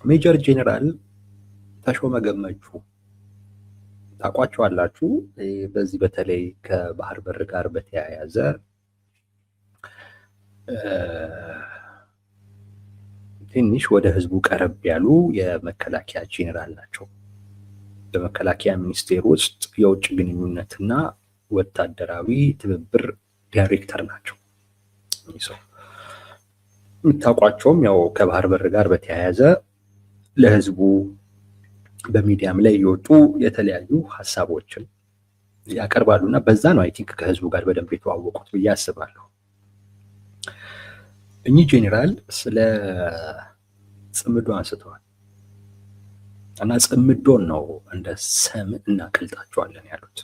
ሜጀር ጄኔራል ተሾመ ገመቹ ታውቋቸዋላችሁ? በዚህ በተለይ ከባህር በር ጋር በተያያዘ ትንሽ ወደ ህዝቡ ቀረብ ያሉ የመከላከያ ጄኔራል ናቸው። በመከላከያ ሚኒስቴር ውስጥ የውጭ ግንኙነትና ወታደራዊ ትብብር ዳይሬክተር ናቸው። ሰው የምታውቋቸውም ያው ከባህር በር ጋር በተያያዘ ለህዝቡ በሚዲያም ላይ የወጡ የተለያዩ ሀሳቦችን ያቀርባሉ እና በዛ ነው አይ ቲንክ ከህዝቡ ጋር በደንብ የተዋወቁት ብዬ አስባለሁ። እኚህ ጄኔራል ስለ ጽምዶ አንስተዋል እና ጽምዶን ነው እንደ ሰም እናቀልጣቸዋለን ያሉት።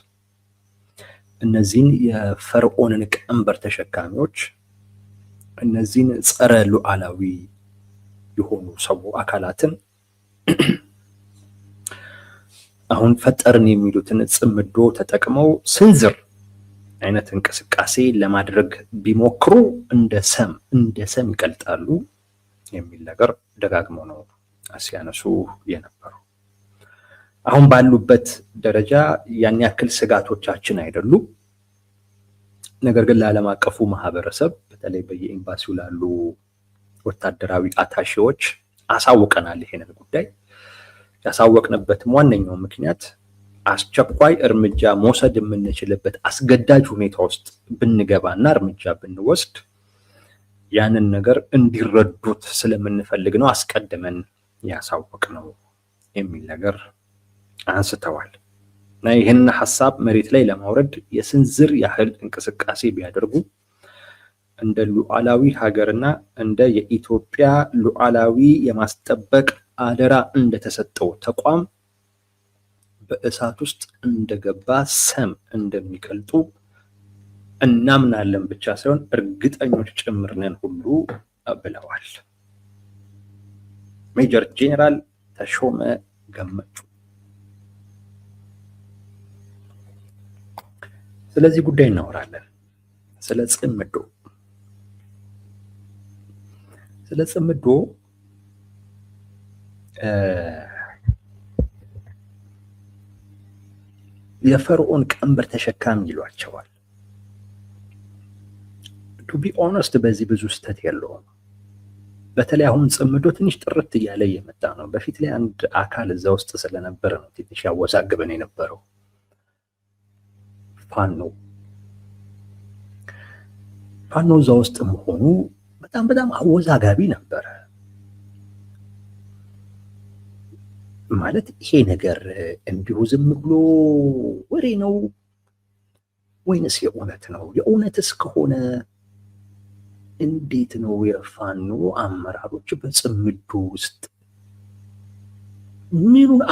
እነዚህን የፈርዖንን ቀንበር ተሸካሚዎች፣ እነዚህን ጸረ ሉዓላዊ የሆኑ አካላትን አሁን ፈጠርን የሚሉትን ጽምዶ ተጠቅመው ስንዝር አይነት እንቅስቃሴ ለማድረግ ቢሞክሩ እንደ ሰም ይቀልጣሉ የሚል ነገር ደጋግመው ነው ሲያነሱ የነበረው። አሁን ባሉበት ደረጃ ያን ያክል ስጋቶቻችን አይደሉም። ነገር ግን ለዓለም አቀፉ ማህበረሰብ በተለይ በየኤምባሲው ላሉ ወታደራዊ አታሼዎች አሳውቀናል። ይሄንን ጉዳይ ያሳወቅንበትም ዋነኛው ምክንያት አስቸኳይ እርምጃ መውሰድ የምንችልበት አስገዳጅ ሁኔታ ውስጥ ብንገባና እርምጃ ብንወስድ ያንን ነገር እንዲረዱት ስለምንፈልግ ነው አስቀድመን ያሳወቅነው የሚል ነገር አንስተዋል። እና ይህን ሐሳብ መሬት ላይ ለማውረድ የስንዝር ያህል እንቅስቃሴ ቢያደርጉ እንደ ሉዓላዊ ሀገርና እንደ የኢትዮጵያ ሉዓላዊ የማስጠበቅ አደራ እንደተሰጠው ተቋም በእሳት ውስጥ እንደገባ ሰም እንደሚቀልጡ እናምናለን ብቻ ሳይሆን እርግጠኞች ጭምር ነን ሁሉ ብለዋል። ሜጀር ጄኔራል ተሾመ ገመቹ ስለዚህ ጉዳይ እናወራለን። ስለ ጽምዶ የፈርዖን ቀንበር ተሸካሚ ይሏቸዋል። ቱ ቢ ኦነስት በዚህ ብዙ ስህተት የለውም። በተለይ አሁን ጽምዶ ትንሽ ጥርት እያለ እየመጣ ነው። በፊት ላይ አንድ አካል እዛ ውስጥ ስለነበረ ነው ትንሽ ያወዛግበን የነበረው። ፋኖ እዛ ውስጥ መሆኑ በጣም አወዛጋቢ ነበረ። ማለት ይሄ ነገር እንዲሁ ዝም ብሎ ወሬ ነው ወይንስ የእውነት ነው? የእውነትስ ከሆነ እንዴት ነው የፋኖ አመራሮች በጽምዶ ውስጥ ምኑን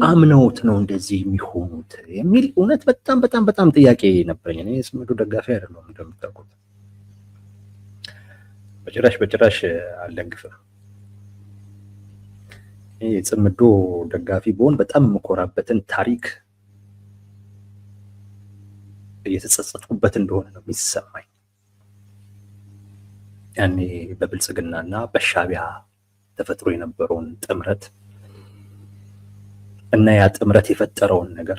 አምነውት ነው እንደዚህ የሚሆኑት የሚል እውነት በጣም ጥያቄ ነበረኝ። እኔ የጽምዶ ደጋፊ አይደለሁም እንደምታውቁት፣ በጭራሽ አልደግፍም። የጽምዶ ደጋፊ ብሆን በጣም የምኮራበትን ታሪክ እየተጸጸትኩበት እንደሆነ ነው የሚሰማኝ። ያኔ በብልጽግናና በሻቢያ ተፈጥሮ የነበረውን ጥምረት እና ያ ጥምረት የፈጠረውን ነገር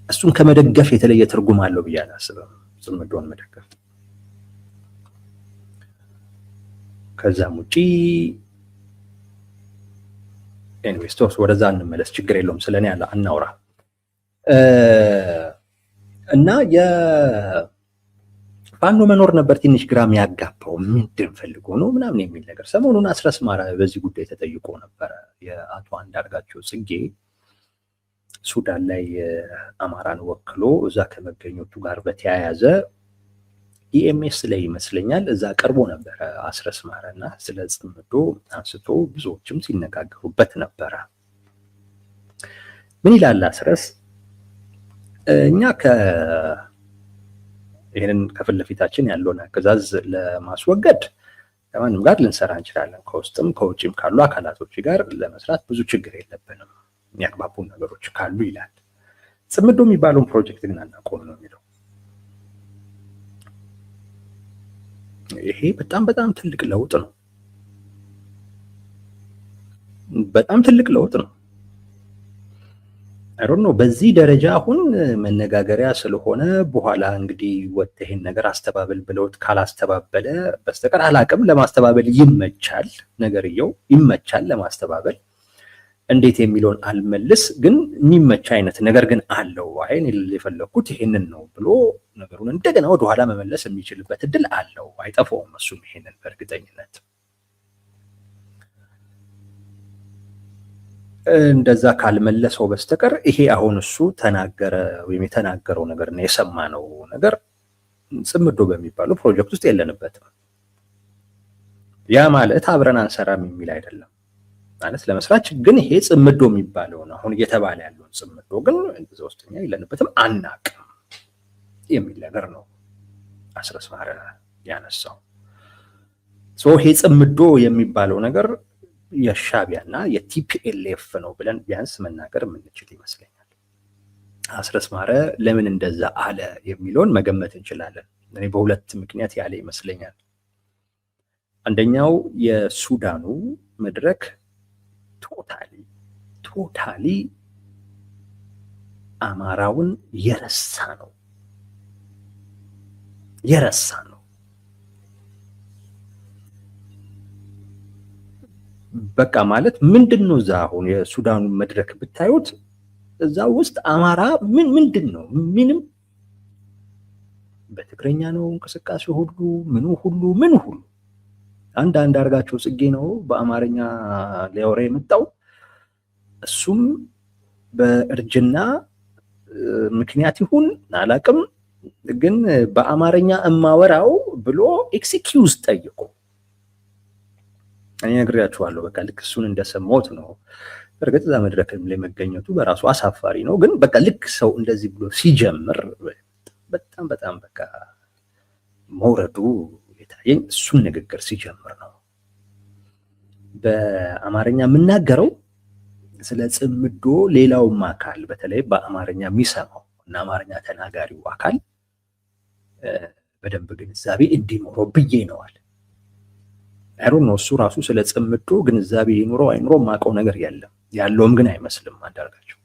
እሱን ከመደገፍ የተለየ ትርጉም አለው ብዬ አላስብም። ጽምዶን መደገፍ ከዛም ውጪ ኢንቨስተርስ ወደዛ እንመለስ፣ ችግር የለውም። ስለኔ ያለ አናውራ እና የፋኖ መኖር ነበር ትንሽ ግራም ያጋባው። ምንድን ፈልጎ ነው ምናምን የሚል ነገር ሰሞኑን አስረስ ማረ በዚህ ጉዳይ ተጠይቆ ነበረ። የአቶ አንዳርጋቸው ጽጌ ሱዳን ላይ አማራን ወክሎ እዛ ከመገኘቱ ጋር በተያያዘ ኢኤምኤስ ላይ ይመስለኛል እዛ ቀርቦ ነበረ አስረስ ማረና ስለ ጽምዶ አንስቶ ብዙዎችም ሲነጋገሩበት ነበረ። ምን ይላል አስረስ? እኛ ይሄንን ከፊት ለፊታችን ያለውን አገዛዝ ለማስወገድ ከማንም ጋር ልንሰራ እንችላለን። ከውስጥም ከውጭም ካሉ አካላቶች ጋር ለመስራት ብዙ ችግር የለብንም፣ የሚያግባቡን ነገሮች ካሉ ይላል። ጽምዶ የሚባለውን ፕሮጀክት ግን አናውቀውም ነው የሚለው። ይሄ በጣም ትልቅ ለውጥ ነው። በጣም ትልቅ ለውጥ ነው። አይ ዶንት ኖ በዚህ ደረጃ አሁን መነጋገሪያ ስለሆነ በኋላ እንግዲህ ወጥተህ ይሄን ነገር አስተባበል ብለውት ካላስተባበለ በስተቀር አላቅም። ለማስተባበል ይመቻል፣ ነገርየው ይመቻል ለማስተባበል። እንዴት የሚለውን አልመልስ፣ ግን የሚመች አይነት ነገር ግን አለው። አይ እኔ የፈለኩት ይሄንን ነው ብሎ ነገሩን እንደገና ወደኋላ መመለስ የሚችልበት እድል አለው። አይጠፋውም እሱም ይሄንን በእርግጠኝነት። እንደዛ ካልመለሰው በስተቀር ይሄ አሁን እሱ ተናገረ ወይም የተናገረው ነገር እና የሰማነው ነገር ጽምዶ በሚባለው ፕሮጀክት ውስጥ የለንበትም። ያ ማለት አብረን አንሰራም የሚል አይደለም ማለት ለመስራች ግን ይሄ ጽምዶ የሚባለው ነው አሁን እየተባለ ያለውን ጽምዶ ግን እዛ ውስጥኛ የለንበትም አናቅም የሚል ነገር ነው አስረስ ማረ ያነሳው። ይሄ ጽምዶ የሚባለው ነገር የሻቢያና የቲፒኤልኤፍ ነው ብለን ቢያንስ መናገር የምንችል ይመስለኛል። አስረስ ማረ ለምን እንደዛ አለ የሚለውን መገመት እንችላለን። እኔ በሁለት ምክንያት ያለ ይመስለኛል። አንደኛው የሱዳኑ መድረክ ቶታሊ አማራውን የረሳ ነው። በቃ ማለት ምንድነው እዛ አሁን የሱዳኑ መድረክ ብታዩት እዛ ውስጥ አማራ ምንድን ነው? ምንም በትግረኛ ነው እንቅስቃሴ ሁሉ ምን ሁሉ አንድ አድርጋቸው ጽጌ ነው በአማርኛ ሊያወራ የመጣው። እሱም በእርጅና ምክንያት ይሁን አላቅም፣ ግን በአማርኛ እማወራው ብሎ ኤክስኪውዝ ጠይቆ እኔ ነግሬያችኋለሁ። በቃ ልክ እሱን እንደሰማሁት ነው። በእርግጥ እዛ መድረክም ላይ መገኘቱ በራሱ አሳፋሪ ነው። ግን በቃ ልክ ሰው እንደዚህ ብሎ ሲጀምር በጣም በቃ መውረዱ የታየኝ እሱን ንግግር ሲጀምር ነው። በአማርኛ የምናገረው ስለ ጽምዶ ሌላውም አካል በተለይ በአማርኛ የሚሰማው እና አማርኛ ተናጋሪው አካል በደንብ ግንዛቤ እንዲኖረው ብዬ ነዋል። አይሮን ነው እሱ ራሱ ስለ ጽምዶ ግንዛቤ ይኖረው አይኖረው ማቀው ነገር የለም፣ ያለውም ግን አይመስልም። አንዳርጋቸው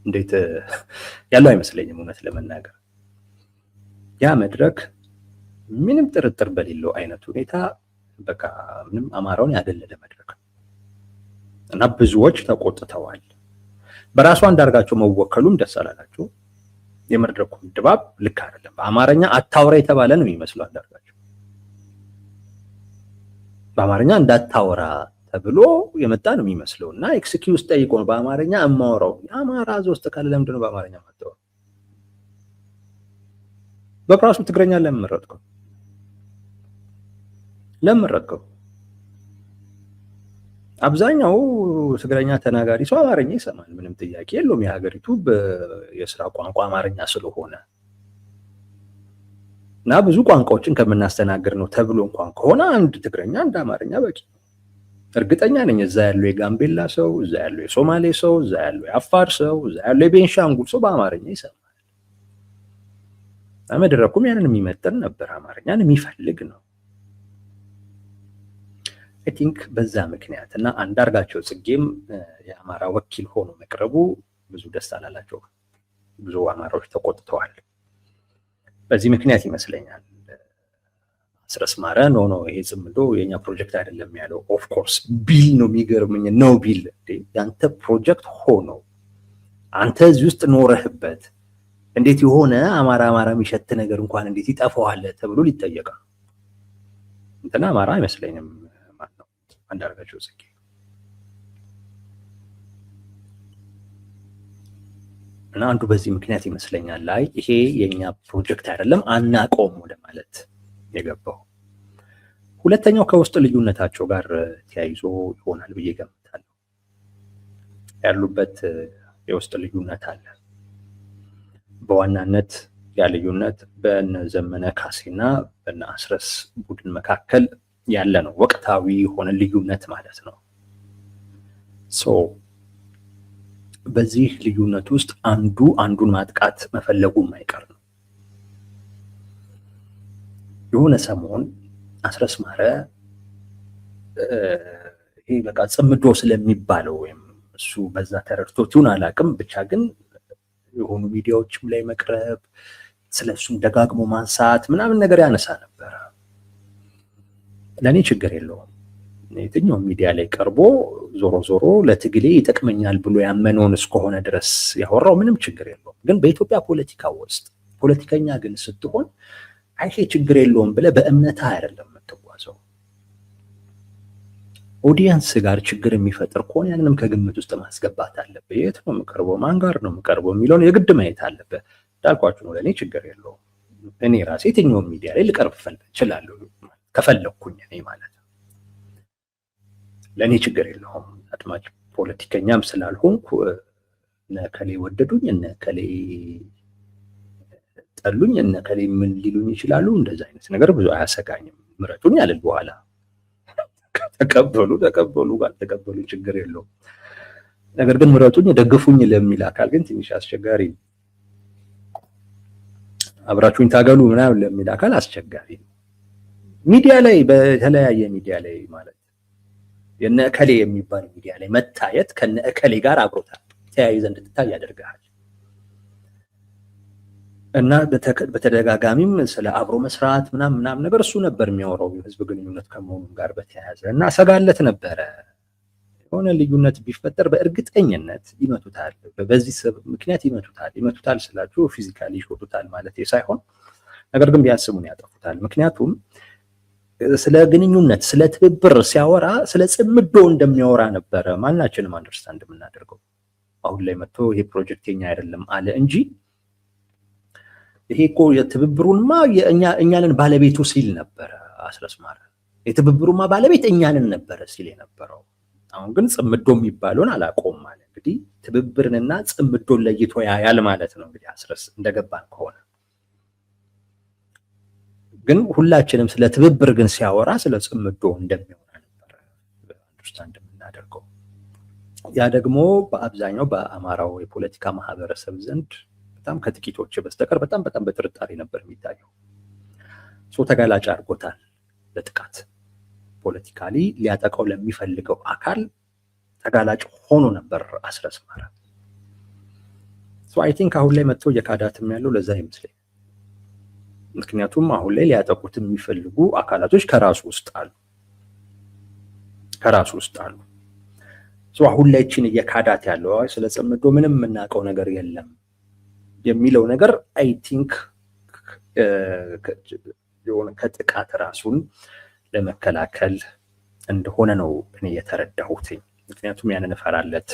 እንዴት ያለው አይመስለኝም እውነት ለመናገር። ያ መድረክ ምንም ጥርጥር በሌለው አይነት ሁኔታ በቃ ምንም አማራውን ያደለለ መድረክ እና ብዙዎች ተቆጥተዋል። በራሱ አንዳርጋቸው መወከሉም ደስ አላላቸው። የመድረኩ ድባብ ልክ አይደለም። በአማርኛ አታውራ የተባለ ነው የሚመስለው አንዳርጋቸው በአማርኛ እንዳታወራ ተብሎ የመጣ ነው የሚመስለው እና ኤክስኪውዝ ጠይቆ ነው በአማርኛ እማወራው። የአማራ ውስጥ ካለ ለምንድን ነው በአማርኛ ማታወራው? በራሱ ትግረኛ ለምን መረጥከው? አብዛኛው ትግረኛ ተናጋሪ ሰው አማርኛ ይሰማል፣ ምንም ጥያቄ የለውም። የሀገሪቱ የስራ ቋንቋ አማርኛ ስለሆነ እና ብዙ ቋንቋዎችን ከምናስተናግር ነው ተብሎ እንኳን ከሆነ አንድ ትግረኛ አንድ አማርኛ በቂ ነው። እርግጠኛ ነኝ እዛ ያለው የጋምቤላ ሰው፣ እዛ ያለው የሶማሌ ሰው፣ እዛ ያለው የአፋር ሰው፣ እዛ ያለው የቤንሻንጉል ሰው በአማርኛ ይሰማል። መድረኩም ያንን የሚመጥን ነበር፣ አማርኛን የሚፈልግ ነው። አይ ቲንክ በዛ ምክንያት እና አንዳርጋቸው ጽጌም የአማራ ወኪል ሆኖ መቅረቡ ብዙ ደስ አላላቸው። ብዙ አማራዎች ተቆጥተዋል። በዚህ ምክንያት ይመስለኛል አስረስ ማረ ኖ ይሄ ጽምዶ የኛ ፕሮጀክት አይደለም ያለው። ኦፍ ኮርስ ቢል ነው የሚገርመኝ ነው ቢል ያንተ ፕሮጀክት ሆኖ አንተ እዚህ ውስጥ ኖረህበት እንዴት የሆነ አማራ የሚሸት ነገር እንኳን እንዴት ይጠፋዋል ተብሎ ሊጠየቅ ነው። እንትና አማራ አይመስለኝም ማለት ነው አንዳርጋቸው ጽጌ። እና አንዱ በዚህ ምክንያት ይመስለኛል ላይ ይሄ የኛ ፕሮጀክት አይደለም አናቆም ወደ ማለት የገባው። ሁለተኛው ከውስጥ ልዩነታቸው ጋር ተያይዞ ይሆናል ብዬ ገምታለሁ። ያሉበት የውስጥ ልዩነት አለ። በዋናነት ያ ልዩነት በእነ ዘመነ ካሴና በእነ አስረስ ቡድን መካከል ያለ ነው። ወቅታዊ የሆነ ልዩነት ማለት ነው። በዚህ ልዩነት ውስጥ አንዱ አንዱን ማጥቃት መፈለጉ የማይቀር ነው። የሆነ ሰሞን አስረስ ማረ ይሄ በቃ ጽምዶ ስለሚባለው ወይም እሱ በዛ ተረድቶት ይሁን አላውቅም፣ ብቻ ግን የሆኑ ሚዲያዎችም ላይ መቅረብ ስለሱም ደጋግሞ ማንሳት ምናምን ነገር ያነሳ ነበረ። ለእኔ ችግር የለውም የትኛው ሚዲያ ላይ ቀርቦ ዞሮ ዞሮ ለትግሌ ይጠቅመኛል ብሎ ያመነውን እስከሆነ ድረስ ያወራው ምንም ችግር የለውም። ግን በኢትዮጵያ ፖለቲካ ውስጥ ፖለቲከኛ ግን ስትሆን አይሄ ችግር የለውም ብለህ በእምነትህ አይደለም የምትጓዘው። ኦዲየንስ ጋር ችግር የሚፈጥር ከሆነ ያንንም ከግምት ውስጥ ማስገባት አለብህ። የት ነው የምቀርበው፣ ማን ጋር ነው የምቀርበው የሚለውን የግድ ማየት አለብህ። እንዳልኳችሁ ነው፣ ለእኔ ችግር የለውም። እኔ ራሴ የትኛውን ሚዲያ ላይ ልቀርብ እችላለሁ ከፈለኩኝ እኔ ማለት ነው። ለእኔ ችግር የለውም። አድማጭ ፖለቲከኛም ስላልሆንኩ እነ ከሌ ወደዱኝ እነ ከሌ ጠሉኝ እነ ከሌ ምን ሊሉኝ ይችላሉ፣ እንደዛ አይነት ነገር ብዙ አያሰጋኝም። ምረጡኝ አልል በኋላ ተቀበሉ ካልተቀበሉ ችግር የለውም። ነገር ግን ምረጡኝ ደግፉኝ ለሚል አካል ግን ትንሽ አስቸጋሪ፣ አብራችሁኝ ታገሉ ምናምን ለሚል አካል አስቸጋሪ። ሚዲያ ላይ በተለያየ ሚዲያ ላይ ማለት የነ እከሌ የሚባል ሚዲያ ላይ መታየት ከነ እከሌ ጋር አብሮታል ተያይዘ እንድትታይ ያደርጋል። እና በተደጋጋሚም ስለ አብሮ መስራት ምናምን ነገር እሱ ነበር የሚያወራው የህዝብ ግንኙነት ከመሆኑም ጋር በተያያዘ እና ሰጋለት ነበረ። የሆነ ልዩነት ቢፈጠር በእርግጠኝነት ይመቱታል፣ በዚህ ምክንያት ይመቱታል ስላችሁ ፊዚካሊ ይሾቱታል ማለት ሳይሆን፣ ነገር ግን ቢያስቡን ያጠፉታል። ምክንያቱም ስለ ግንኙነት ስለ ትብብር ሲያወራ ስለ ጽምዶ እንደሚያወራ ነበረ ማናችንም አንደርስታንድ የምናደርገው። አሁን ላይ መጥቶ ይሄ ፕሮጀክት የኛ አይደለም አለ እንጂ ይሄ እኮ የትብብሩንማ እኛንን ባለቤቱ ሲል ነበረ አስረስ ማረ። የትብብሩማ ባለቤት እኛንን ነበረ ሲል የነበረው። አሁን ግን ጽምዶ የሚባለውን አላቆም ማለት እንግዲህ ትብብርንና ጽምዶን ለይቶ ያያል ማለት ነው። እንግዲህ አስረስ እንደገባን ከሆነ ግን ሁላችንም ስለ ትብብር ግን ሲያወራ ስለ ጽምዶ እንደሚሆን ነበር አንደርስታንድ የምናደርገው። ያ ደግሞ በአብዛኛው በአማራው የፖለቲካ ማህበረሰብ ዘንድ በጣም ከጥቂቶች በስተቀር በጣም በጥርጣሬ ነበር የሚታየው። ሰው ተጋላጭ አድርጎታል ለጥቃት። ፖለቲካሊ ሊያጠቃው ለሚፈልገው አካል ተጋላጭ ሆኖ ነበር አስረስ ማረ። አይ ቲንክ አሁን ላይ መጥቶ የካዳትም ያለው ለዛ ይመስለኛል። ምክንያቱም አሁን ላይ ሊያጠቁት የሚፈልጉ አካላቶች ከራሱ ውስጥ አሉ። አሁን ላይ እቺን የካዳት ያለው ስለ ጽምዶ ምንም የምናውቀው ነገር የለም የሚለው ነገር አይ ቲንክ የሆነ ከጥቃት ራሱን ለመከላከል እንደሆነ ነው እኔ የተረዳሁት። ምክንያቱም ያንን እፈራለት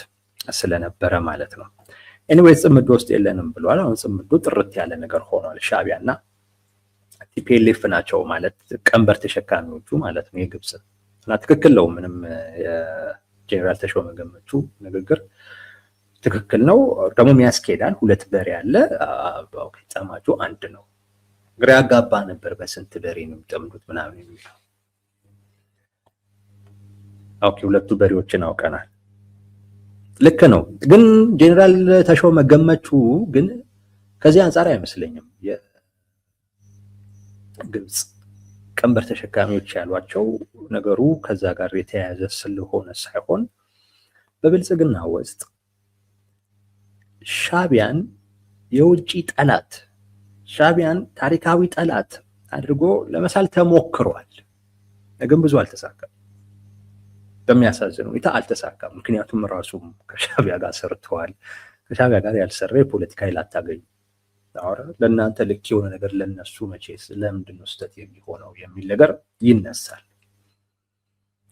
ስለነበረ ማለት ነው። ኤኒዌይስ ጽምዶ ውስጥ የለንም ብሏል። አሁን ጽምዶ ጥርት ያለ ነገር ሆኗል። ሻዕቢያና ቲፒኤልኤፍ ናቸው ማለት ቀንበር ተሸካሚዎቹ ማለት ነው የግብጽ እና ትክክል ነው። ምንም የጄኔራል ተሾመ ገመቹ ንግግር ትክክል ነው፣ ደግሞ ያስኬዳል። ሁለት በሬ አለ፣ ጠማጁ አንድ ነው። ግራ ያጋባ ነበር በስንት በሬ ነው የሚጠምዱት ምናምን የሚለው። ኦኬ ሁለቱ በሬዎችን አውቀናል። ልክ ነው። ግን ጄኔራል ተሾመ ገመቹ ግን ከዚህ አንጻር አይመስለኝም የግብጽ ቀንበር ተሸካሚዎች ያሏቸው ነገሩ ከዛ ጋር የተያያዘ ስለሆነ ሳይሆን በብልጽግና ውስጥ ሻዕቢያን የውጭ ጠላት፣ ሻዕቢያን ታሪካዊ ጠላት አድርጎ ለመሳል ተሞክሯል። ግን ብዙ አልተሳካም። በሚያሳዝን ሁኔታ አልተሳካም። ምክንያቱም ራሱም ከሻዕቢያ ጋር ሰርተዋል። ከሻዕቢያ ጋር ያልሰራ የፖለቲካ ኃይል አታገኙ። ለእናንተ ልክ የሆነ ነገር ለነሱ መቼስ ለምንድን ነው ስህተት የሚሆነው የሚል ነገር ይነሳል።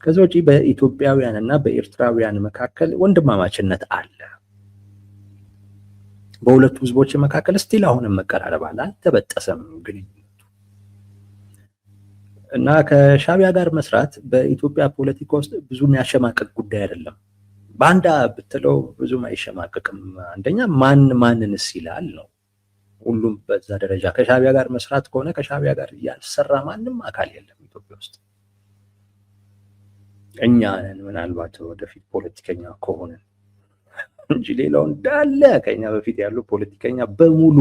ከዛ ውጪ በኢትዮጵያውያን እና በኤርትራውያን መካከል ወንድማማችነት አለ። በሁለቱ ህዝቦች መካከል ስቲል አሁንም መቀራረብ አለ፣ አልተበጠሰም ግንኙነቱ እና ከሻዕቢያ ጋር መስራት በኢትዮጵያ ፖለቲካ ውስጥ ብዙ የሚያሸማቅቅ ጉዳይ አይደለም። ባንዳ ብትለው ብዙም አይሸማቅቅም። አንደኛ ማንንስ ይላል ነው። ሁሉም በዛ ደረጃ ከሻዕቢያ ጋር መስራት ከሆነ ከሻዕቢያ ጋር ያልሰራ ማንም አካል የለም ኢትዮጵያ ውስጥ። እኛ ነን ምናልባት ወደፊት ፖለቲከኛ ከሆነ እንጂ ሌላው እንዳለ ከኛ በፊት ያለው ፖለቲከኛ በሙሉ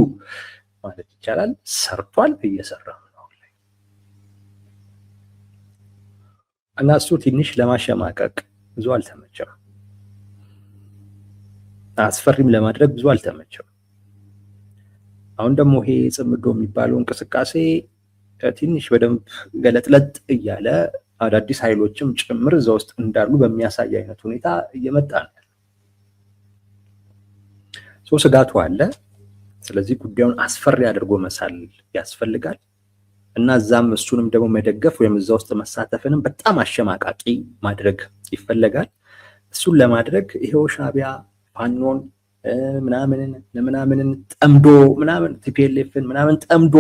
ማለት ይቻላል ሰርቷል፣ እየሰራ ነው። እና እሱ ትንሽ ለማሸማቀቅ ብዙ አልተመቸም፣ አስፈሪም ለማድረግ ብዙ አልተመቸም። አሁን ደግሞ ይሄ ጽምዶ የሚባለው እንቅስቃሴ ትንሽ በደንብ ገለጥለጥ እያለ አዳዲስ ኃይሎችም ጭምር እዛ ውስጥ እንዳሉ በሚያሳይ አይነት ሁኔታ እየመጣ ነው። ስጋቱ አለ። ስለዚህ ጉዳዩን አስፈሪ አድርጎ መሳል ያስፈልጋል እና እዛም እሱንም ደግሞ መደገፍ ወይም እዛ ውስጥ መሳተፍንም በጣም አሸማቃቂ ማድረግ ይፈለጋል። እሱን ለማድረግ ይሄው ሻዕቢያ ፋኖን ምናምንን ጠምዶ ምናምን ቲፒኤልኤፍን ምናምን ጠምዶ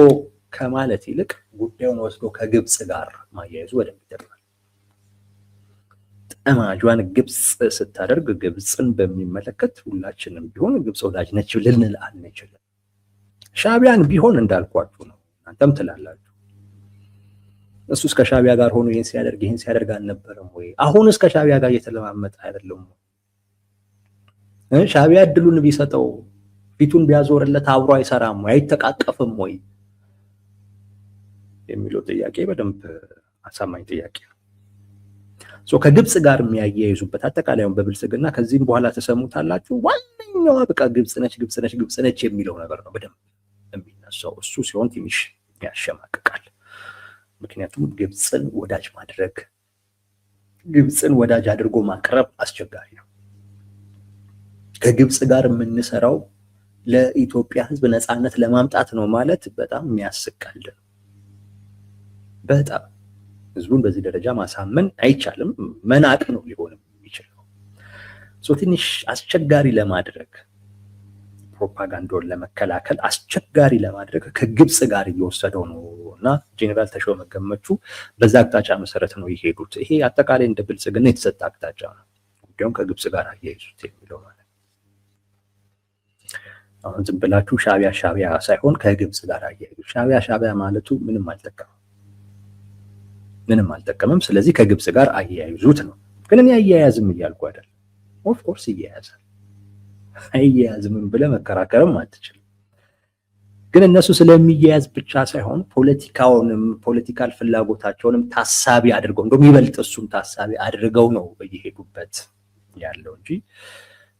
ከማለት ይልቅ ጉዳዩን ወስዶ ከግብፅ ጋር ማያያዙ በደንብ ይጠቅማል። ጠማጇን ግብፅ ስታደርግ ግብፅን በሚመለከት ሁላችንም ቢሆን ግብፅ ወዳጅ ነች ልንል አንችልም። ሻዕቢያን ቢሆን እንዳልኳችሁ ነው፣ እናንተም ትላላችሁ እሱ እስከ ሻዕቢያ ጋር ሆኖ ይሄን ሲያደርግ አልነበረም ወይ? አሁን እስከ ሻዕቢያ ጋር እየተለማመጠ አይደለም ወይ? ሻዕቢያ እድሉን ቢሰጠው ፊቱን ቢያዞርለት አብሮ አይሰራም ወይ? አይተቃቀፍም ወይ የሚለው ጥያቄ በደንብ አሳማኝ ጥያቄ ነው። ከግብፅ ጋር የሚያያይዙበት አጠቃላዩን በብልጽግና ከዚህም በኋላ ተሰሙታላችሁ። ዋነኛዋ በቃ ግብፅ ነች የሚለው ነገር ነው በደንብ የሚነሳው። እሱ ሲሆን ትንሽ ያሸማቅቃል። ምክንያቱም ግብፅን ወዳጅ ማድረግ፣ ግብፅን ወዳጅ አድርጎ ማቅረብ አስቸጋሪ ነው። ከግብፅ ጋር የምንሰራው ለኢትዮጵያ ሕዝብ ነፃነት ለማምጣት ነው ማለት በጣም የሚያስቀል ነው። በጣም ህዝቡን በዚህ ደረጃ ማሳመን አይቻልም። መናቅ ነው ሊሆንም የሚችለው። ትንሽ አስቸጋሪ ለማድረግ ፕሮፓጋንዳውን ለመከላከል አስቸጋሪ ለማድረግ ከግብፅ ጋር እየወሰደው ነው እና ጄኔራል ተሾመ ገመቹ በዛ አቅጣጫ መሰረት ነው የሄዱት። ይሄ አጠቃላይ እንደ ብልጽግና የተሰጠ አቅጣጫ ነው። ጉዳዩን ከግብፅ ጋር አያይዙት የሚለው ማለት አሁን ዝም ብላችሁ ሻዕቢያ ሳይሆን ከግብፅ ጋር አያይዙ። ሻዕቢያ ማለቱ ምንም አልጠቀምም። ስለዚህ ከግብፅ ጋር አያይዙት ነው። ግን እኔ አያያዝም እያልኩ አይደለም። ኦፍ ኮርስ ይያያዛል። አያያዝም ብለህ መከራከርም አትችልም። ግን እነሱ ስለሚያያዝ ብቻ ሳይሆን ፖለቲካል ፍላጎታቸውንም ታሳቢ አድርገው እንደውም ይበልጥ እሱም ታሳቢ አድርገው ነው እየሄዱበት ያለው እንጂ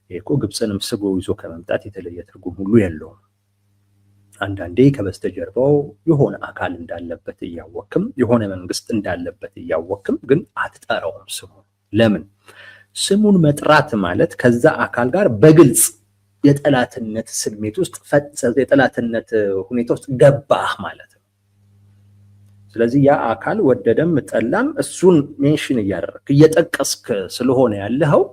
እኮ ግብፅንም ስቦ ይዞ ከመምጣት የተለየ ትርጉም ሁሉ የለውም። አንዳንዴ ከበስተጀርባው የሆነ አካል እንዳለበት እያወቅም የሆነ መንግስት እንዳለበት እያወቅም ግን አትጠራውም ስሙን። ለምን? ስሙን መጥራት ማለት ከዛ አካል ጋር በግልጽ የጠላትነት ስሜት ውስጥ የጠላትነት ሁኔታ ውስጥ ገባህ ማለት ነው። ስለዚህ ያ አካል ወደደም ጠላም እሱን ሜንሽን እያደረግክ እየጠቀስክ ስለሆነ ያለኸው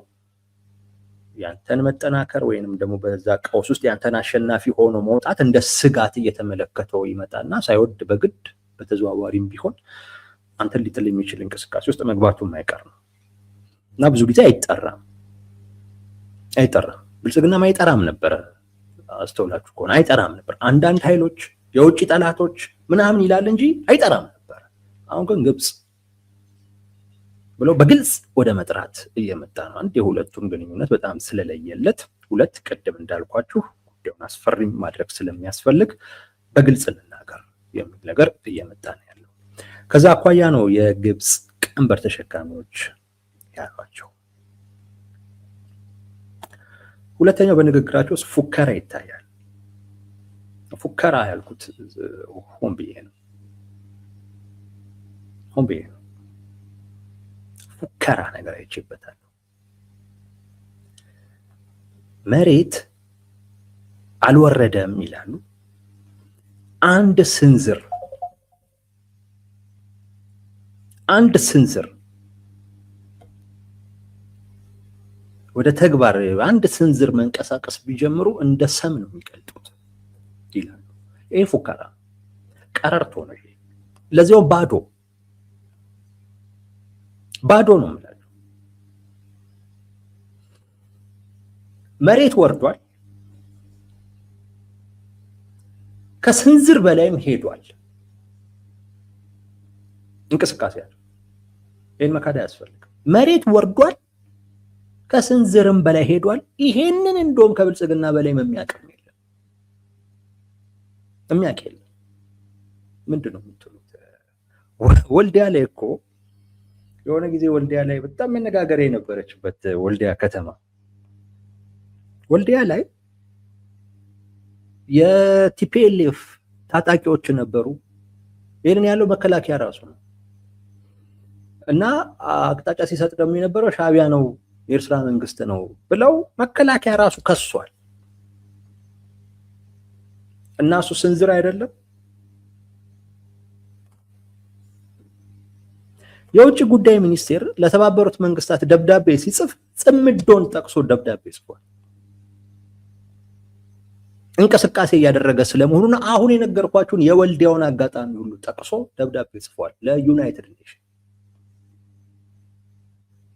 ያንተን መጠናከር ወይንም ደግሞ በዛ ቀውስ ውስጥ ያንተን አሸናፊ ሆኖ መውጣት እንደ ስጋት እየተመለከተው ይመጣና ሳይወድ በግድ በተዘዋዋሪም ቢሆን አንተን ሊጥል የሚችል እንቅስቃሴ ውስጥ መግባቱም አይቀር ነው እና ብዙ ጊዜ አይጠራም። ብልጽግናም አይጠራም ነበር። አስተውላችሁ ከሆነ አይጠራም ነበር። አንዳንድ ኃይሎች የውጭ ጠላቶች ምናምን ይላል እንጂ አይጠራም ነበር። አሁን ግን ግብፅ ብሎ በግልጽ ወደ መጥራት እየመጣ ነው። አንድ የሁለቱን ግንኙነት በጣም ስለለየለት፣ ሁለት ቅድም እንዳልኳችሁ ጉዳዩን አስፈሪ ማድረግ ስለሚያስፈልግ በግልጽ እንናገር የሚል ነገር እየመጣ ነው ያለው። ከዛ አኳያ ነው የግብፅ ቀንበር ተሸካሚዎች ያሏቸው። ሁለተኛው በንግግራቸው ውስጥ ፉከራ ይታያል። ፉከራ ያልኩት ሆን ብዬ ነው። ፉከራ ነገር አይቼበታለሁ። መሬት አልወረደም ይላሉ። አንድ ስንዝር ወደ ተግባር አንድ ስንዝር መንቀሳቀስ ቢጀምሩ እንደ ሰም ነው የሚቀልጡት ይላሉ። ይሄ ፉከራ ቀረርቶ ነው። ይሄ ለዚያው ባዶ ነው የምላለው። መሬት ወርዷል፣ ከስንዝር በላይም ሄዷል። እንቅስቃሴ ያለው ይሄን መካድ አያስፈልግም። መሬት ወርዷል፣ ከስንዝርም በላይ ሄዷል። ይሄንን እንደውም ከብልጽግና በላይ የሚያውቅ የለም። ምንድን ነው የምትሉት? ወልዲያ ላይ እኮ የሆነ ጊዜ ወልዲያ ላይ በጣም መነጋገሪያ የነበረችበት ወልዲያ ከተማ ወልዲያ ላይ የቲፒኤልኤፍ ታጣቂዎች ነበሩ። ይህንን ያለው መከላከያ ራሱ ነው እና አቅጣጫ ሲሰጥ ደግሞ የነበረው ሻዕቢያ ነው የኤርትራ መንግስት ነው ብለው መከላከያ ራሱ ከሷል። እና እሱ ስንዝር አይደለም። የውጭ ጉዳይ ሚኒስቴር ለተባበሩት መንግስታት ደብዳቤ ሲጽፍ ጽምዶን ጠቅሶ ደብዳቤ ጽፏል። እንቅስቃሴ እያደረገ ስለመሆኑና አሁን የነገርኳችሁን የወልዲያውን አጋጣሚ ሁሉ ጠቅሶ ደብዳቤ ጽፏል ለዩናይትድ ኔሽን።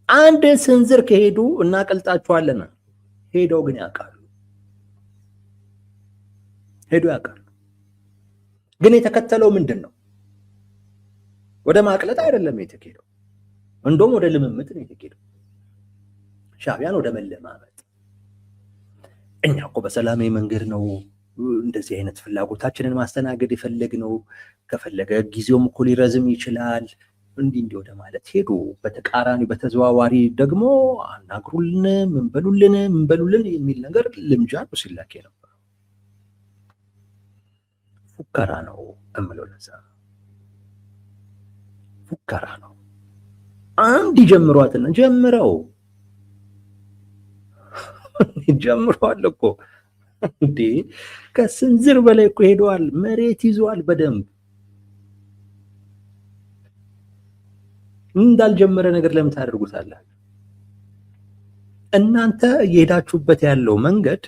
አንድ ስንዝር ከሄዱ እናቀልጣቸዋለን። ሄደው ግን ያውቃሉ። ግን የተከተለው ምንድን ነው? ወደ ማቅለጥ አይደለም የተኬደው፣ እንደውም ወደ ልምምጥ ነው የተኬደው። ሻዕቢያን ወደ መለማመጥ። እኛ እኮ በሰላማዊ መንገድ ነው እንደዚህ አይነት ፍላጎታችንን ማስተናገድ የፈለግነው። ከፈለገ ጊዜውም እኮ ሊረዝም ይችላል። እንዲህ ወደ ማለት ሄዱ። በተቃራኒ በተዘዋዋሪ ደግሞ አናግሩልን፣ ምንበሉልን የሚል ነገር ልምጃ ነው ሲላክ የነበረው። ፉከራ ነው እምለው ለዛ ፉከራ ነው። አንድ ይጀምሯትና ጀምረዋል እኮ እንዴ! ከስንዝር በላይ እኮ ሄደዋል። መሬት ይዘዋል በደንብ። እንዳልጀመረ ነገር ለምን ታደርጉታላችሁ? እናንተ እየሄዳችሁበት ያለው መንገድ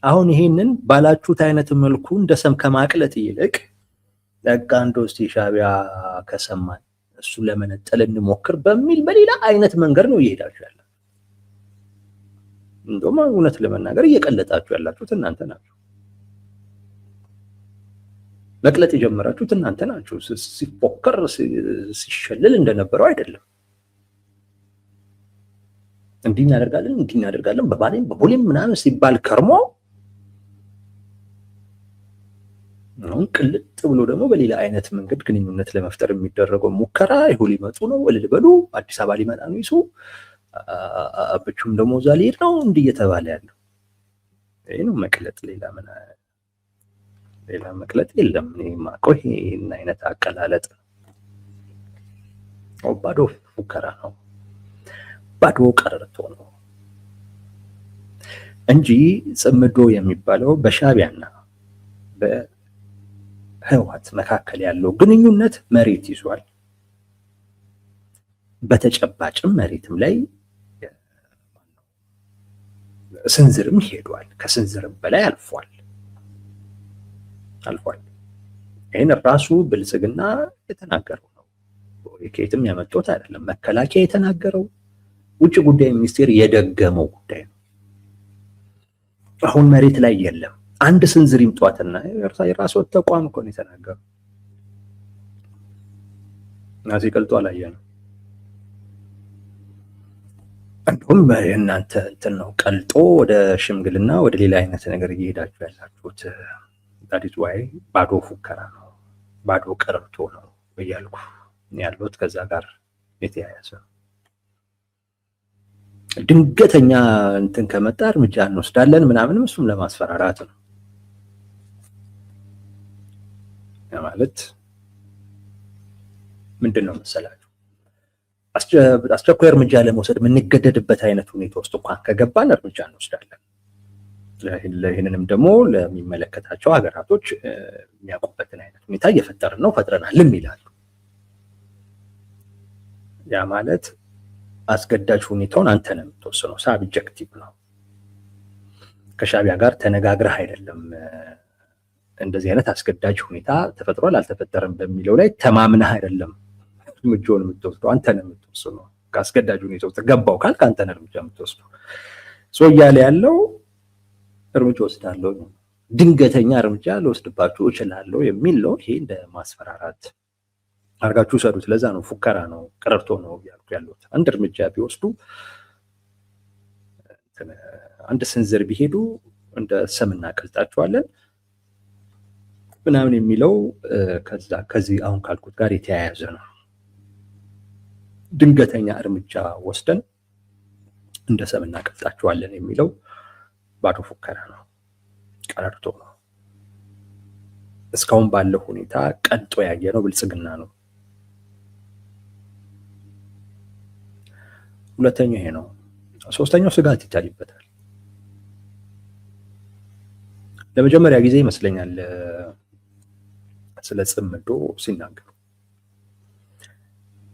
አሁን ይሄንን ባላችሁት አይነት መልኩ እንደሰም ከማቅለጥ ይልቅ በቃ እንደው እስቲ ሻዕቢያ ከሰማን እሱ ለመነጠል እንሞክር በሚል በሌላ አይነት መንገድ ነው እየሄዳችሁ ያላችሁ። እንደውም እውነት ለመናገር እየቀለጣችሁ ያላችሁት እናንተ ናችሁ። መቅለጥ የጀመራችሁት እናንተ ናችሁ። ሲፎከር ሲሸልል እንደነበረው አይደለም። እንዲህ እናደርጋለን በቦሌም ምናምን ሲባል ከርሞ አሁን ቅልጥ ብሎ ደግሞ በሌላ አይነት መንገድ ግንኙነት ለመፍጠር የሚደረገው ሙከራ ይሁ ሊመጡ ነው፣ እልል በሉ፣ አዲስ አበባ ሊመጣ ነው ይሱ አብቹም ደግሞ እዛ ሊሄድ ነው እንዲህ እየተባለ ያለው ይሄ ነው መቅለጥ። ሌላ መቅለጥ የለም። እኔ የማውቀው ይሄን አይነት አቀላለጥ ነው። ባዶ ፉከራ ነው፣ ባዶ ቀረርቶ ነው እንጂ ጽምዶ የሚባለው በሻዕቢያና በህወሓት መካከል ያለው ግንኙነት መሬት ይዟል። በተጨባጭም መሬትም ላይ ስንዝርም ሄዷል። ከስንዝርም በላይ አልፏል። ይህን ራሱ ብልጽግና የተናገረው ነው። ከየትም ያመጣሁት አይደለም። መከላከያ የተናገረው፣ ውጭ ጉዳይ ሚኒስቴር የደገመው ጉዳይ ነው። አሁን መሬት ላይ የለም። አንድ ስንዝር ይምጧትና የራሱ ተቋም እኮ ነው የተናገረው። ናዚ ቀልጦ አላየንም። እንደውም እናንተ እንትን ነው ቀልጦ ወደ ሽምግልና ወደ ሌላ አይነት ነገር እየሄዳችሁ ያላችሁት። ዳዲት ዋይ ባዶ ፉከራ ነው፣ ባዶ ቀረርቶ ነው እያልኩ ያሉት ከዛ ጋር የተያያዘ ድንገተኛ እንትን ከመጣ እርምጃ እንወስዳለን ምናምንም እሱም ለማስፈራራት ነው ማለት ምንድን ነው መሰላችሁ? አስቸኳይ እርምጃ ለመውሰድ የምንገደድበት አይነት ሁኔታ ውስጥ እንኳን ከገባን እርምጃ እንወስዳለን። ይህንንም ደግሞ ለሚመለከታቸው ሀገራቶች የሚያውቁበትን አይነት ሁኔታ እየፈጠርን ነው ፈጥረናልም ይላሉ። ያ ማለት አስገዳጅ ሁኔታውን አንተ ነው የምትወስነው። ሳብጀክቲቭ ነው። ከሻዕቢያ ጋር ተነጋግረህ አይደለም እንደዚህ አይነት አስገዳጅ ሁኔታ ተፈጥሯል አልተፈጠረም በሚለው ላይ ተማምነህ አይደለም እርምጃውን የምትወስደው። አንተ ነው የምትወስነው። ከአስገዳጅ ሁኔታው ተገባው ካልክ አንተ ነው እርምጃ የምትወስደው። እያለ ያለው እርምጃ ወስዳለሁ፣ ድንገተኛ እርምጃ ልወስድባችሁ እችላለሁ የሚል ነው። ይሄ እንደ ማስፈራራት አርጋችሁ ሰዱት። ለዛ ነው ፉከራ ነው ቀረርቶ ነው ያልኩ ያሉት። አንድ እርምጃ ቢወስዱ አንድ ስንዝር ቢሄዱ እንደ ሰም እናቀልጣቸዋለን ምናምን የሚለው ከዚህ አሁን ካልኩት ጋር የተያያዘ ነው። ድንገተኛ እርምጃ ወስደን እንደ ሰም እናቀልጣቸዋለን የሚለው ባዶ ፉከራ ነው፣ ቀረርቶ ነው። እስካሁን ባለው ሁኔታ ቀልጦ ያየነው ብልጽግና ነው። ሁለተኛው ይሄ ነው። ሶስተኛው ስጋት ይታይበታል። ለመጀመሪያ ጊዜ ይመስለኛል ስለ ጽምዶ ሲናገሩ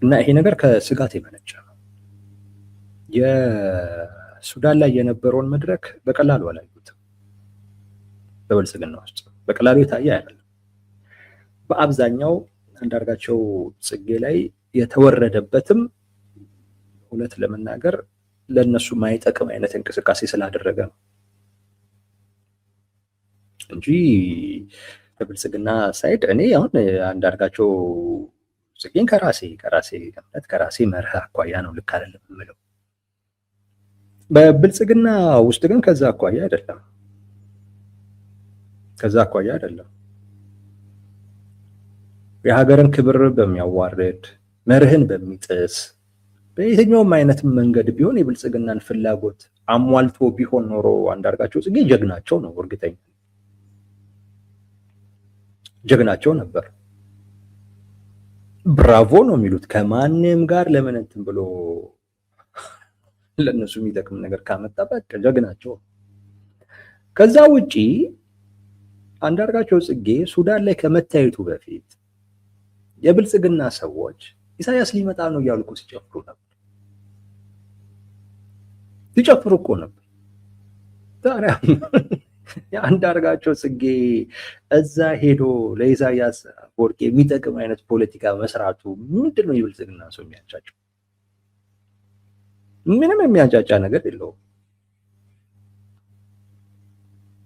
እና ይሄ ነገር ከስጋት የመነጨ ነው። የሱዳን ላይ የነበረውን መድረክ በቀላሉ አላዩትም። በብልጽግና ውስጥ በቀላሉ የታየ አይደለም። በአብዛኛው አንዳርጋቸው ጽጌ ላይ የተወረደበትም እውነት ለመናገር ለነሱ ማይጠቅም አይነት እንቅስቃሴ ስላደረገ ነው እንጂ በብልጽግና ሳይድ እኔ አሁን አንዳርጋቸው ጽጌን ከራሴ እምነት ከራሴ መርህ አኳያ ነው ልክ አይደለም የምለው። በብልጽግና ውስጥ ግን ከዛ አኳያ አይደለም። የሀገርን ክብር በሚያዋርድ መርህን በሚጥስ በየትኛውም አይነት መንገድ ቢሆን የብልጽግናን ፍላጎት አሟልቶ ቢሆን ኖሮ አንዳርጋቸው ጽጌ ጀግናቸው ነው፣ እርግጠኛ ጀግናቸው ነበር። ብራቮ ነው የሚሉት ከማንም ጋር ለምን እንትን ብሎ ለነሱ የሚጠቅም ነገር ካመጣ በቃ ጀግናቸው። ከዛ ውጪ አንዳርጋቸው ጽጌ ሱዳን ላይ ከመታየቱ በፊት የብልጽግና ሰዎች ኢሳያስ ሊመጣ ነው እያሉ እኮ ሲጨፍሩ እኮ ነበር። ታዲያ የአንዳርጋቸው ጽጌ እዛ ሄዶ ለኢሳያስ አፈወርቂ የሚጠቅም አይነት ፖለቲካ መስራቱ ምንድን ነው የብልጽግና ሰው የሚያጫጭው? ምንም የሚያጫጫ ነገር የለውም።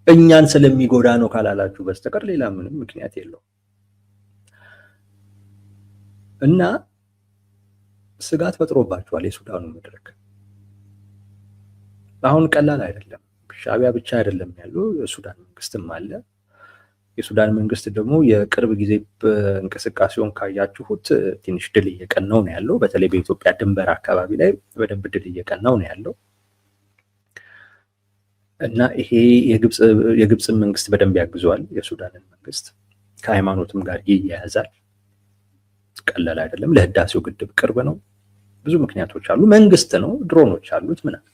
እኛን ስለሚጎዳ ነው ካላላችሁ በስተቀር ሌላ ምንም ምክንያት የለውም። እና ስጋት ፈጥሮባቸዋል የሱዳኑ መድረክ። አሁን ቀላል አይደለም። ሻዕቢያ ብቻ አይደለም ያለው፣ የሱዳን መንግስትም አለ። የሱዳን መንግስት ደግሞ የቅርብ ጊዜ እንቅስቃሴውን ካያችሁት ትንሽ ድል እየቀናው ነው ያለው። በተለይ በኢትዮጵያ ድንበር አካባቢ ላይ በደንብ ድል እየቀናው ነው ያለው እና ይሄ የግብፅን መንግስት በደንብ ያግዘዋል። የሱዳንን መንግስት ከሃይማኖትም ጋር ይያያዛል። ቀላል አይደለም። ለህዳሴው ግድብ ቅርብ ነው። ብዙ ምክንያቶች አሉ። መንግስት ነው፣ ድሮኖች አሉት ምናምን።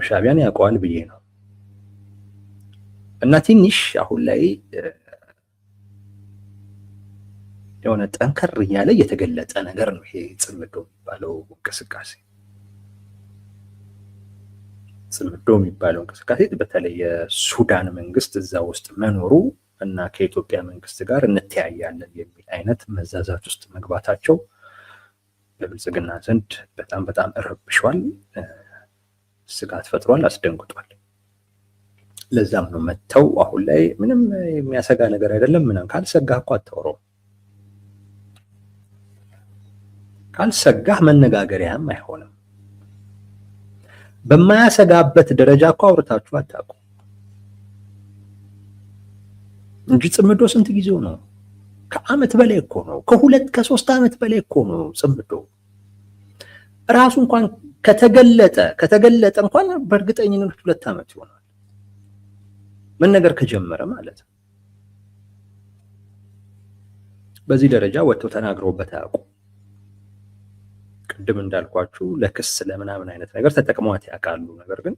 ሻዕቢያን ያውቀዋል ብዬ ነው። እና ትንሽ አሁን ላይ የሆነ ጠንከር እያለ የተገለጠ ነገር ነው ይሄ ጽምዶ የሚባለው እንቅስቃሴ። ጽምዶ የሚባለው እንቅስቃሴ በተለይ የሱዳን መንግስት እዛ ውስጥ መኖሩ እና ከኢትዮጵያ መንግስት ጋር እንተያያለን የሚል አይነት መዛዛት ውስጥ መግባታቸው በብልጽግና ዘንድ በጣም በጣም እረብሿል፣ ስጋት ፈጥሯል፣ አስደንግጧል። ለዛም ነው መተው አሁን ላይ ምንም የሚያሰጋ ነገር አይደለም ምናምን። ካልሰጋህ እኮ አታወራውም። ካልሰጋህ መነጋገሪያም አይሆንም። በማያሰጋበት ደረጃ እኮ አውርታችሁ አታውቁም እንጂ ጽምዶ ስንት ጊዜው ነው? ከአመት በላይ እኮ ነው። ከ2-3 ዓመት በላይ እኮ ነው ጽምዶ ራሱ እንኳን ከተገለጠ እንኳን በእርግጠኝነት 2 ዓመት ይሆናል መነገር ከጀመረ ማለት ነው። በዚህ ደረጃ ወጥተው ተናግረውበት አያውቁም። ቅድም እንዳልኳችሁ ለክስ ለምናምን አይነት ነገር ተጠቅመዋት ያውቃሉ። ነገር ግን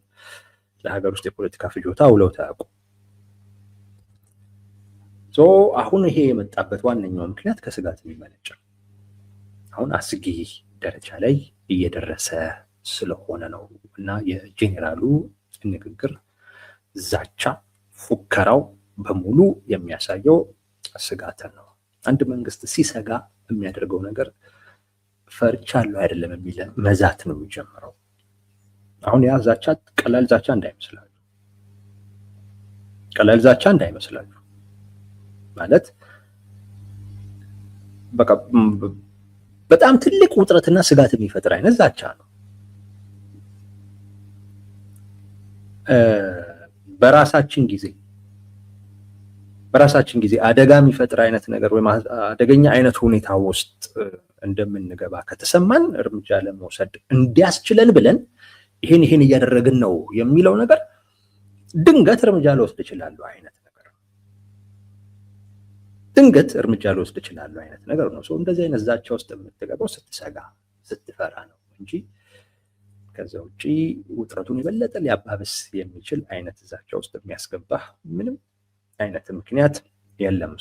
ለሀገር ውስጥ የፖለቲካ ፍጆታ ውለውት አያውቁም። አሁን ይሄ የመጣበት ዋነኛው ምክንያት ከስጋት የሚመነጭ ነው። አሁን አስጊ ደረጃ ላይ እየደረሰ ስለሆነ ነው እና የጄኔራሉ ንግግር፣ ዛቻ፣ ፉከራው በሙሉ የሚያሳየው ስጋትን ነው። አንድ መንግስት ሲሰጋ የሚያደርገው ነገር ፈርቻለሁ አይደለም የሚል መዛት ነው የሚጀምረው። አሁን ያ ዛቻ ቀላል ዛቻ እንዳይመስላችሁ ማለት በቃ በጣም ትልቅ ውጥረትና ስጋት የሚፈጥር አይነት ዛቻ ነው። በራሳችን ጊዜ በራሳችን ጊዜ አደጋ የሚፈጥር አይነት ነገር ወይም አደገኛ አይነት ሁኔታ ውስጥ እንደምንገባ ከተሰማን እርምጃ ለመውሰድ እንዲያስችለን ብለን ይሄን እያደረግን ነው የሚለው ነገር ድንገት እርምጃ ልወስድ እችላለሁ አይነት ነገር ነው። ድንገት እርምጃ ልወስድ እችላለሁ አይነት ነገር ነው። እንደዚህ አይነት ዛቻ ውስጥ የምትገባው ስትሰጋ ስትፈራ ነው እንጂ ከዛ ውጪ ውጥረቱን የበለጠ ሊያባብስ የሚችል አይነት ዛቻ ውስጥ የሚያስገባህ ምንም አይነት ምክንያት የለም።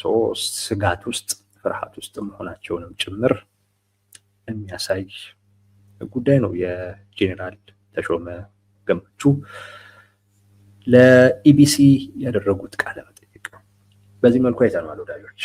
ስጋት ውስጥ ፍርሃት ውስጥ መሆናቸውንም ጭምር የሚያሳይ ጉዳይ ነው። የጄኔራል ተሾመ ገመቹ ለኢቢሲ ያደረጉት ቃለ መጠይቅ በዚህ መልኩ አይተናል ወዳጆች።